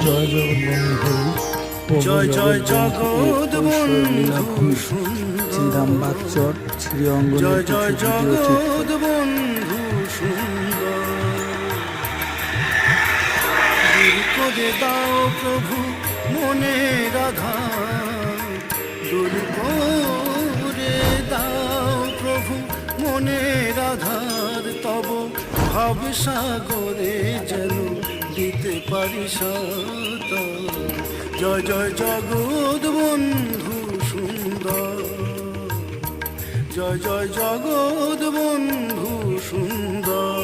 জয় জগৎবন্ধু জয় জয় জগৎ বন্ধু শ্রীরাম বাচ্চর শ্রী অঙ্গনের জয় জয় কিছু ভিডিও চিত্র। জগৎ বন্ধু সুন্দর দূর করে দাও প্রভু মনের আধার, দূর করে দাও প্রভু মনের আধার, তব ভাব সাগরে যেন দিতে পারি সাঁতার। জয় জয় জগৎ বন্ধু সুন্দর, জয় জয় জগৎ বন্ধু সুন্দর।